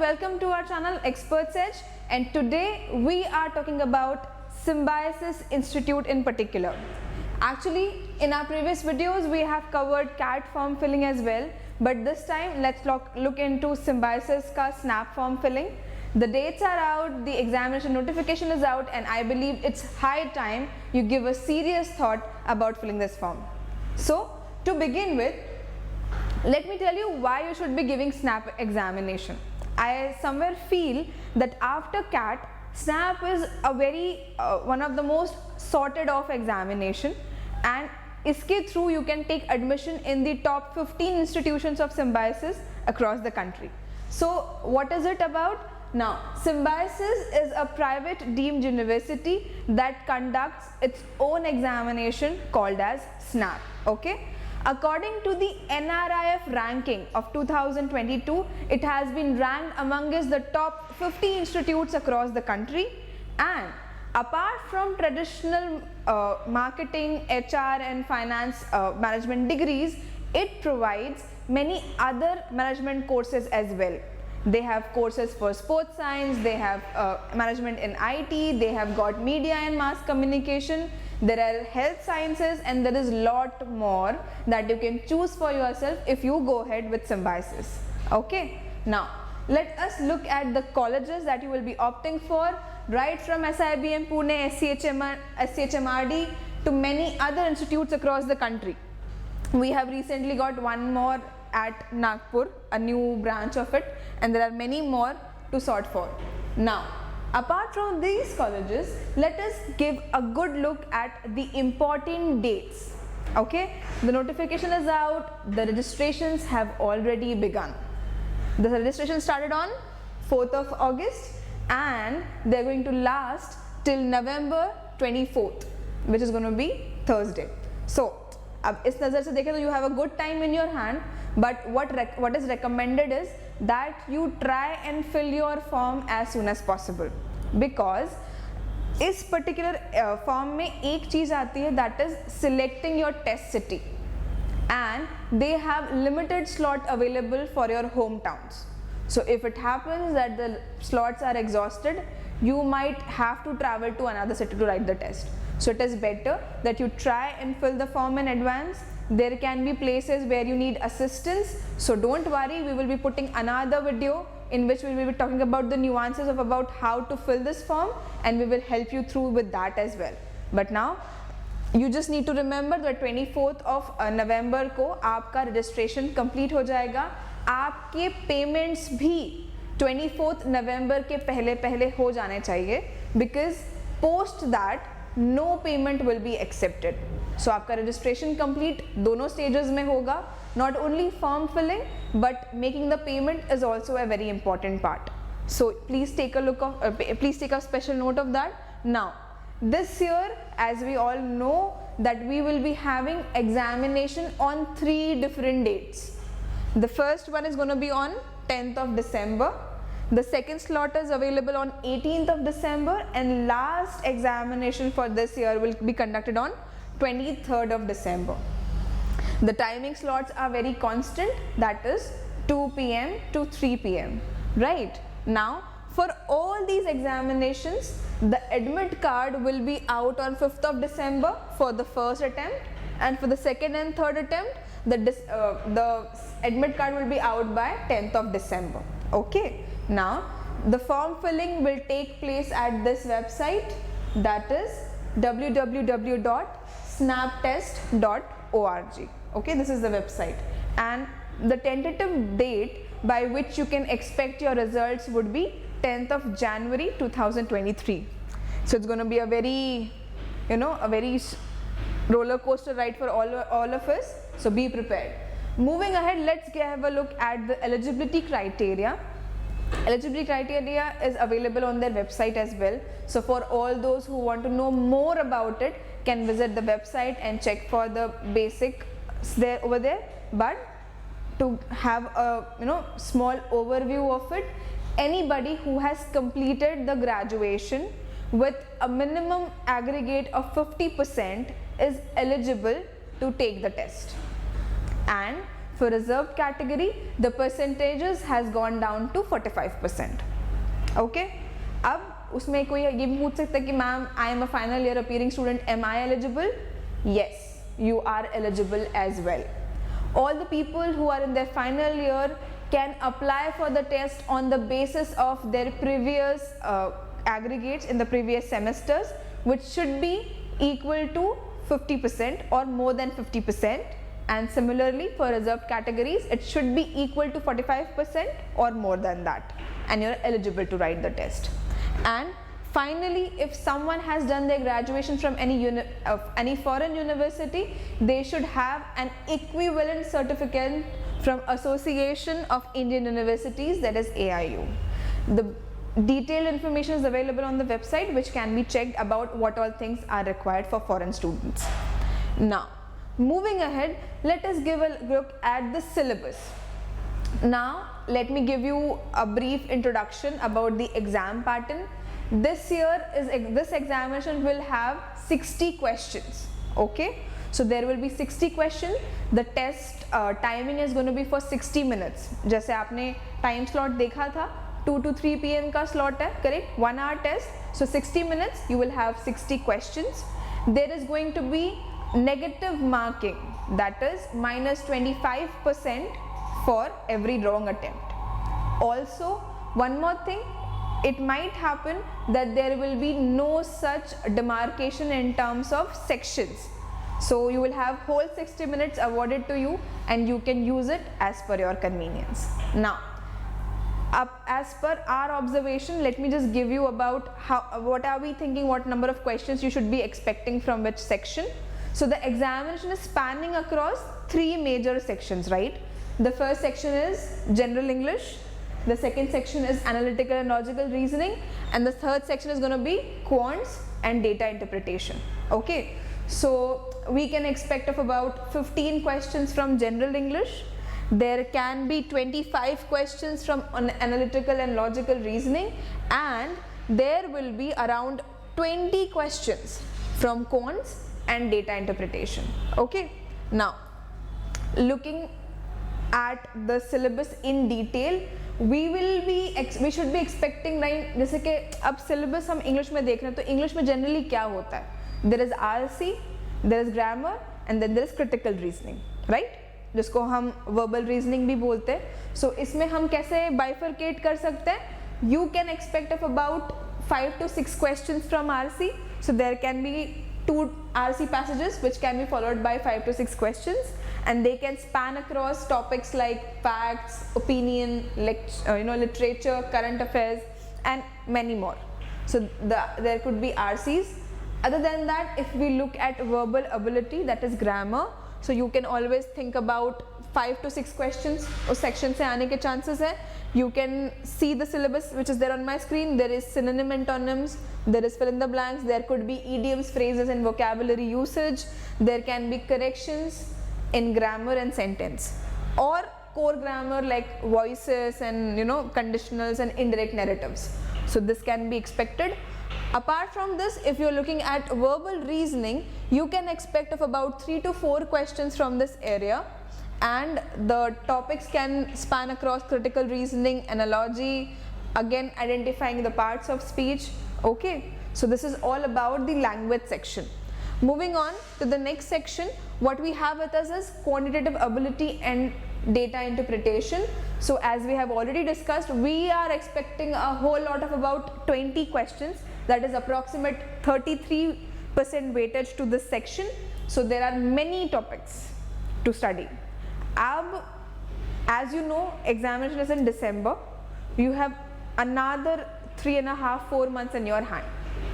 welcome to our channel Experts Edge, and today we are talking about Symbiosis Institute in particular. Actually, in our previous videos we have covered CAT form filling as well, but this time let's look into Symbiosis ka SNAP form filling. The dates are out, the examination notification is out, and I believe it's high time you give a serious thought about filling this form. So, to begin with, let me tell you why you should be giving SNAP examination. I somewhere feel that after CAT, SNAP is a very one of the most sorted of examination, and iske through you can take admission in the top 15 institutions of Symbiosis across the country. So what is it about? Now, Symbiosis is a private deemed university that conducts its own examination called as SNAP. Okay. According to the NRIF ranking of 2022, it has been ranked amongst the top 50 institutes across the country, and apart from traditional marketing, HR and finance management degrees, it provides many other management courses as well. They have courses for sports science, they have management in IT, they have got media and mass communication, there are health sciences, and there is lot more that you can choose for yourself if you go ahead with Symbiosis. Okay, now let us look at the colleges that you will be opting for, right from SIBM Pune, SCHMRD to many other institutes across the country. We have recently got one more at Nagpur, a new branch of it, and there are many more to sort for. Now, apart from these colleges, let us give a good look at the important dates. Okay, the notification is out, the registrations have already begun. The registration started on 4th of August and they are going to last till November 24th, which is going to be Thursday. So, अब इस नज़र से देखें तो you have a good time in your hand, but what is recommended is that you try and fill your form as soon as possible, because इस particular form में एक चीज़ आती है, that is selecting your test city, and they have limited slot available for your hometowns. So if it happens that the slots are exhausted, you might have to travel to another city to write the test. So it is better that you try and fill the form in advance. There can be places where you need assistance, so don't worry, we will be putting another video in which we will be talking about the nuances of about how to fill this form, and we will help you through with that as well. But now you just need to remember that 24th of November को आपका registration complete हो जाएगा. आपके payments भी 24th November के पहले हो जाने चाहिए, because post that no payment will be accepted. So आपका registration complete दोनों stages में होगा. Not only form filling but making the payment is also a very important part. So please take a look of please take a special note of that. Now this year, as we all know, that we will be having examination on 3 different dates. The first one is going to be on 10th of December. The second slot is available on 18th of December, and last examination for this year will be conducted on 23rd of December. The timing slots are very constant, that is 2 p.m. to 3 p.m. Right? Now, for all these examinations, the admit card will be out on 5th of December for the first attempt, and for the second and third attempt, the admit card will be out by 10th of December. Okay. Now, the form filling will take place at this website, that is www.snaptest.org. Okay, this is the website, and the tentative date by which you can expect your results would be 10th of January 2023. So it's going to be a very, a very roller coaster ride for all of us. So be prepared. Moving ahead, let's have a look at the eligibility criteria. Eligibility criteria is available on their website as well. So for all those who want to know more about it, can visit the website and check for the basics over there. But to have a small overview of it, anybody who has completed the graduation with a minimum aggregate of 50% is eligible to take the test. And for reserved category, the percentages has gone down to 45%. Okay? अब उसमें कोई ये भी पूछ सकता है कि ma'am I am a final year appearing student, am I eligible? Yes, you are eligible as well. All the people who are in their final year can apply for the test on the basis of their previous aggregates in the previous semesters, which should be equal to 50% or more than 50%, and similarly for reserved categories it should be equal to 45% or more than that, and you're eligible to write the test. And finally, if someone has done their graduation from any foreign university, they should have an equivalent certificate from Association of Indian Universities, that is AIU. The detailed information is available on the website, which can be checked about what all things are required for foreign students. Now, moving ahead, let us give a look at the syllabus. Now, let me give you a brief introduction about the exam pattern. This examination will have 60 questions. Okay, so there will be 60 questions. The test timing is going to be for 60 minutes. जैसे आपने time slot देखा था, 2 to 3 PM का slot है, correct? 1 hour test. So 60 minutes, you will have 60 questions. There is going to be negative marking, that is minus 25% for every wrong attempt. Also, one more thing, it might happen that there will be no such demarcation in terms of sections. So you will have whole 60 minutes awarded to you and you can use it as per your convenience. Now, as per our observation, let me just give you about what are we thinking, what number of questions you should be expecting from which section. So the examination is spanning across 3 major sections, right? The first section is general English, the second section is analytical and logical reasoning, and the third section is going to be quants and data interpretation. Okay, so we can expect of about 15 questions from general English. There can be 25 questions from analytical and logical reasoning, and there will be around 20 questions from quants and data interpretation. Okay, now looking at the syllabus in detail, we should be expecting, right? जैसे कि अब syllabus हम English में देख रहे हैं, तो English में generally क्या होता है? There is RC, there is grammar, and then there is critical reasoning, right? जिसको हम verbal reasoning भी बोलते हैं. So इसमें हम कैसे bifurcate कर सकते हैं? You can expect of about 5 to 6 questions from RC. So there can be 2 RC passages which can be followed by 5 to 6 questions, and they can span across topics like facts, opinion, literature, current affairs, and many more. So there could be RCs. Other than that, if we look at verbal ability, that is grammar, so you can always think about 5 to 6 questions उस section से आने के chances है. You can see the syllabus which is there on my screen. There is synonym antonyms, there is fill in the blanks, there could be idioms, phrases and vocabulary usage, there can be corrections in grammar and sentence, or core grammar like voices and conditionals and indirect narratives. So this can be expected. Apart from this, if you're looking at verbal reasoning, you can expect of about 3 to 4 questions from this area, and the topics can span across critical reasoning, analogy, again identifying the parts of speech. Okay, so this is all about the language section. Moving on to the next section, what we have with us is quantitative ability and data interpretation. So as we have already discussed, we are expecting a whole lot of about 20 questions, that is approximate 33% weightage to this section. So there are many topics to study. As you know, examination is in December. You have another 3.5-4 months in your hand,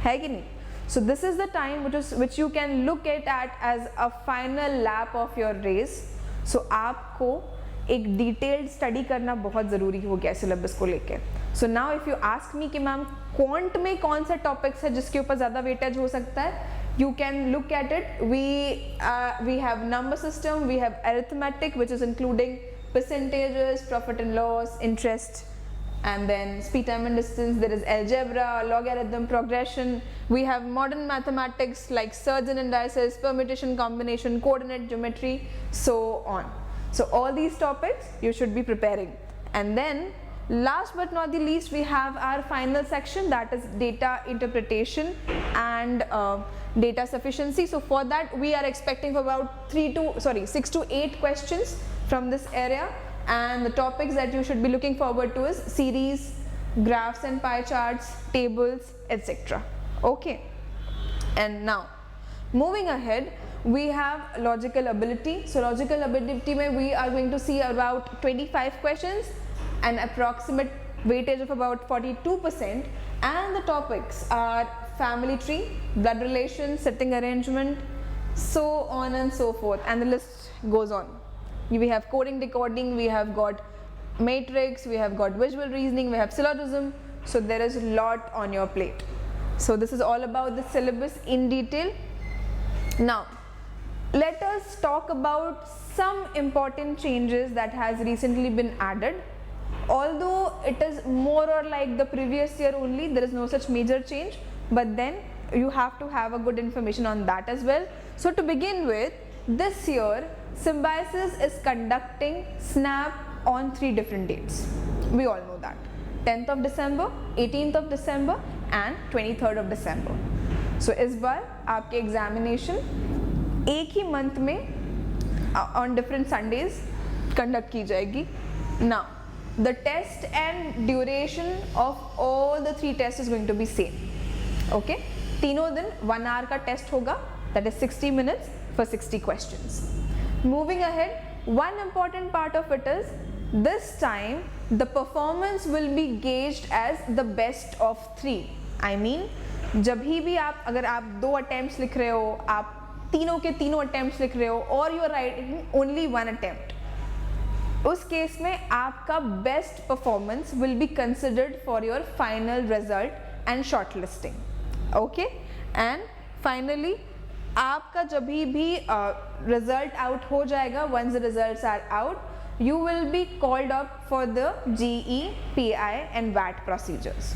है कि नहीं? So this is the time which you can look at as a final lap of your race. So आपको एक detailed study करना बहुत ज़रूरी हो गया syllabus को लेके. So now if you ask me कि मैम quant में कौन से topics है जिसके ऊपर ज़्यादा weightage हो सकता है, you can look at it. We have number system, we have arithmetic, which is including percentages, profit and loss, interest, and then speed, time and distance. There is algebra, logarithm, progression. We have modern mathematics like surds and indices, permutation, combination, coordinate geometry, so on. So all these topics you should be preparing. And then last but not the least, we have our final section, that is data interpretation and data sufficiency. So for that we are expecting for about 6 to 8 questions from this area, and the topics that you should be looking forward to is series, graphs and pie charts, tables, etc. Okay. And now moving ahead, we have logical ability. So logical ability mein we are going to see about 25 questions, an approximate weightage of about 42%, and the topics are family tree, blood relations, sitting arrangement, so on and so forth, and the list goes on. We have coding, decoding, we have got matrix, we have got visual reasoning, we have syllogism, so there is a lot on your plate. So this is all about the syllabus in detail. Now let us talk about some important changes that has recently been added. Although it is more or like the previous year only, there is no such major change, but then you have to have a good information on that as well. So to begin with, this year Symbiosis is conducting SNAP on 3 different dates. We all know that, 10th of December, 18th of December and 23rd of December. So इस बार आपके examination एक ही month में on different Sundays conduct की जाएगी. Now the test and duration of all the 3 tests is going to be same. Okay, तीनों दिन 1 hour का test होगा, that is 60 minutes for 60 questions. Moving ahead, one important part of it is this time the performance will be gauged as the best of 3. I mean, जब भी आप अगर आप 2 attempts लिख रहे हो, आप तीनों के तीनों attempts लिख रहे हो, or you are writing only 1 attempt, उस केस में आपका best performance will be considered for your final result and shortlisting. Okay, and finally आपका जब भी result out हो जाएगा, once the results are out, you will be called up for the GE, PI and VAT procedures.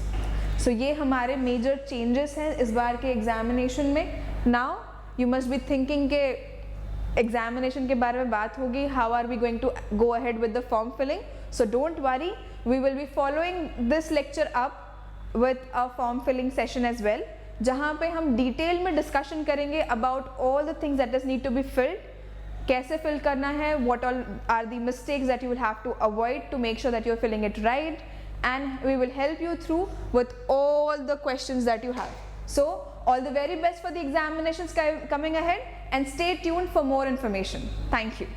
So ये हमारे major changes हैं इस बार के examination में. Now you must be thinking के examination के बारे में बात होगी, how are we going to go ahead with the form filling? So don't worry, we will be following this lecture up with a form filling session as well, जहाँ पे हम detail में discussion करेंगे about all the things that need to be filled, कैसे fill करना है, what all are the mistakes that you will have to avoid to make sure that you are filling it right, and we will help you through with all the questions that you have. So all the very best for the examinations coming ahead, and stay tuned for more information. Thank you.